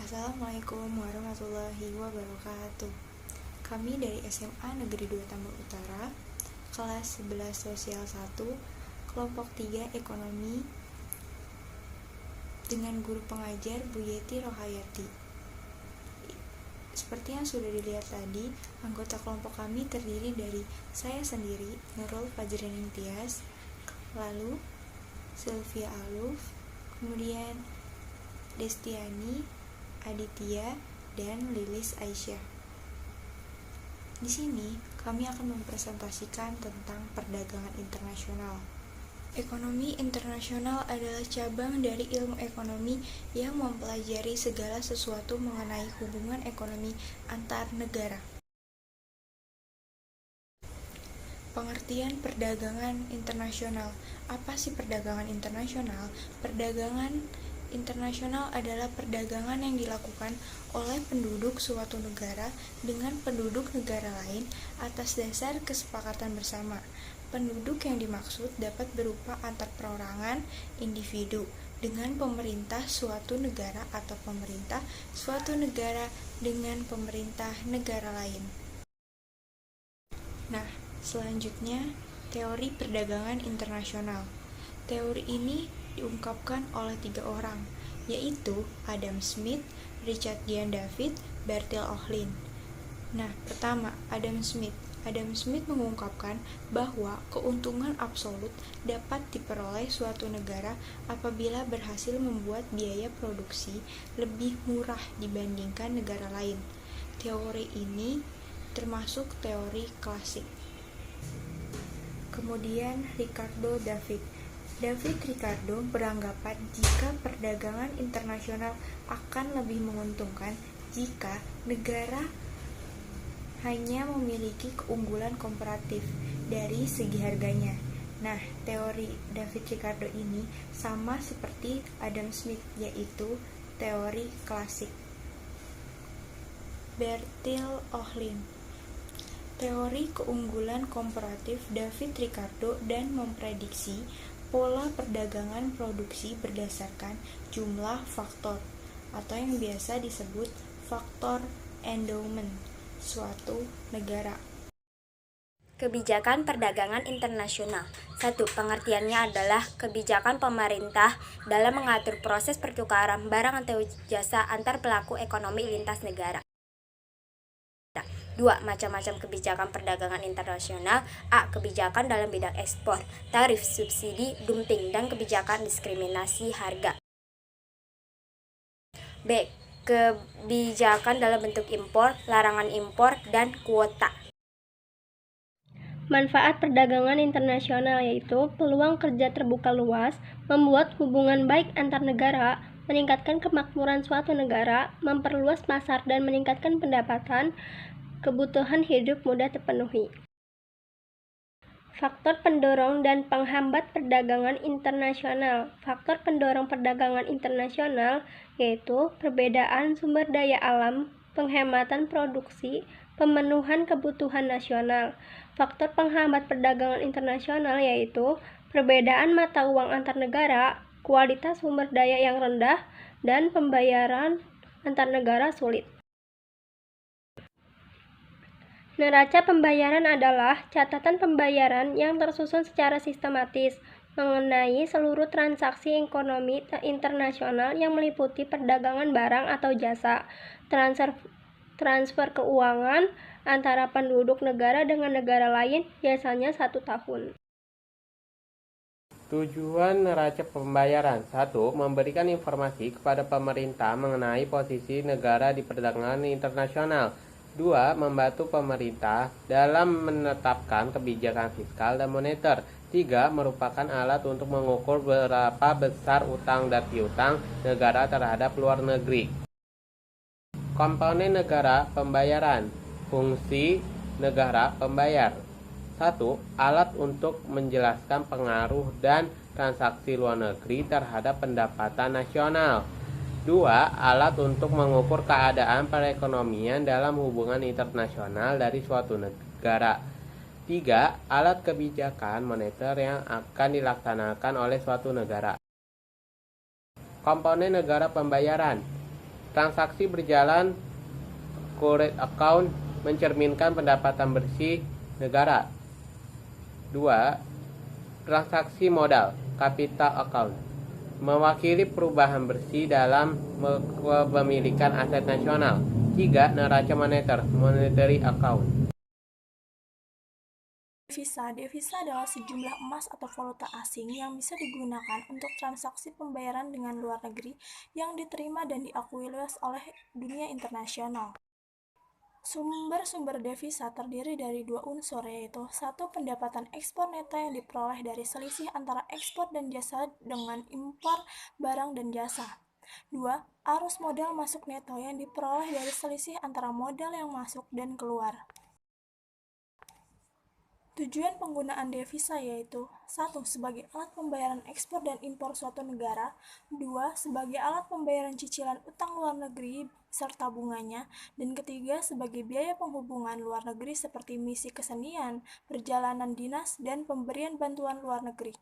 Assalamualaikum warahmatullahi wabarakatuh. Kami dari SMA Negeri 2 Tambun Utara, kelas 11 Sosial 1, kelompok 3 Ekonomi, dengan guru pengajar Bu Yeti Rohayati. Seperti yang sudah dilihat tadi, anggota kelompok kami terdiri dari saya sendiri, Nurul Fajrin Tias, lalu Sylvia Aluf, kemudian Destiani, Aditya, dan Lilis Aisyah. Di sini kami akan mempresentasikan tentang perdagangan internasional. Ekonomi internasional adalah cabang dari ilmu ekonomi yang mempelajari segala sesuatu mengenai hubungan ekonomi antar negara. Pengertian perdagangan internasional. Apa sih perdagangan internasional? Perdagangan internasional adalah perdagangan yang dilakukan oleh penduduk suatu negara dengan penduduk negara lain atas dasar kesepakatan bersama. Penduduk yang dimaksud dapat berupa antar perorangan, individu, dengan pemerintah suatu negara atau pemerintah suatu negara dengan pemerintah negara lain. Nah, selanjutnya teori perdagangan internasional. Teori ini diungkapkan oleh 3 orang, yaitu Adam Smith, Richard Dian David, Bertil Ohlin. Nah, pertama, Adam Smith. Adam Smith mengungkapkan bahwa keuntungan absolut dapat diperoleh suatu negara apabila berhasil membuat biaya produksi lebih murah dibandingkan negara lain. Teori ini termasuk teori klasik. Kemudian Ricardo David Ricardo beranggapan jika perdagangan internasional akan lebih menguntungkan jika negara hanya memiliki keunggulan komparatif dari segi harganya. Nah, teori David Ricardo ini sama seperti Adam Smith, yaitu teori klasik. Bertil Ohlin. Teori keunggulan komparatif David Ricardo dan memprediksi pola perdagangan produksi berdasarkan jumlah faktor atau yang biasa disebut faktor endowment suatu negara. Kebijakan perdagangan internasional. 1. Pengertiannya adalah kebijakan pemerintah dalam mengatur proses pertukaran barang atau jasa antar pelaku ekonomi lintas negara. 2. Macam-macam kebijakan perdagangan internasional. A. Kebijakan dalam bidang ekspor, tarif, subsidi, dumping, dan kebijakan diskriminasi harga. B. Kebijakan dalam bentuk impor, larangan impor, dan kuota. Manfaat perdagangan internasional yaitu peluang kerja terbuka luas, membuat hubungan baik antar negara, meningkatkan kemakmuran suatu negara, memperluas pasar dan meningkatkan pendapatan, kebutuhan hidup mudah terpenuhi. Faktor pendorong dan penghambat perdagangan internasional. Faktor pendorong perdagangan internasional yaitu perbedaan sumber daya alam, penghematan produksi, pemenuhan kebutuhan nasional. Faktor penghambat perdagangan internasional yaitu perbedaan mata uang antar negara, kualitas sumber daya yang rendah, dan pembayaran antar negara sulit. Neraca pembayaran adalah catatan pembayaran yang tersusun secara sistematis mengenai seluruh transaksi ekonomi internasional yang meliputi perdagangan barang atau jasa, transfer keuangan antara penduduk negara dengan negara lain, biasanya 1 tahun. Tujuan neraca pembayaran. 1. Memberikan informasi kepada pemerintah mengenai posisi negara di perdagangan internasional. 2. Membantu pemerintah dalam menetapkan kebijakan fiskal dan moneter. 3. Merupakan alat untuk mengukur berapa besar utang dan piutang negara terhadap luar negeri. Komponen negara pembayaran. Fungsi negara pembayar. 1. Alat untuk menjelaskan pengaruh dan transaksi luar negeri terhadap pendapatan nasional. 2. Alat untuk mengukur keadaan perekonomian dalam hubungan internasional dari suatu negara. 3. Alat kebijakan moneter yang akan dilaksanakan oleh suatu negara. Komponen negara pembayaran. Transaksi berjalan current account mencerminkan pendapatan bersih negara. 2. Transaksi modal capital account mewakili perubahan bersih dalam kepemilikan aset nasional. 3. Neraca moneter monetary account. Devisa adalah sejumlah emas atau valuta asing yang bisa digunakan untuk transaksi pembayaran dengan luar negeri yang diterima dan diakui luas oleh dunia internasional. Sumber-sumber devisa terdiri dari dua unsur, yaitu 1. Pendapatan ekspor neto yang diperoleh dari selisih antara ekspor dan jasa dengan impor barang dan jasa. 2. Arus modal masuk neto yang diperoleh dari selisih antara modal yang masuk dan keluar. Tujuan penggunaan devisa yaitu 1. Sebagai alat pembayaran ekspor dan impor suatu negara. 2. Sebagai alat pembayaran cicilan utang luar negeri serta bunganya. Dan ketiga, sebagai biaya penghubungan luar negeri seperti misi kesenian, perjalanan dinas, dan pemberian bantuan luar negeri.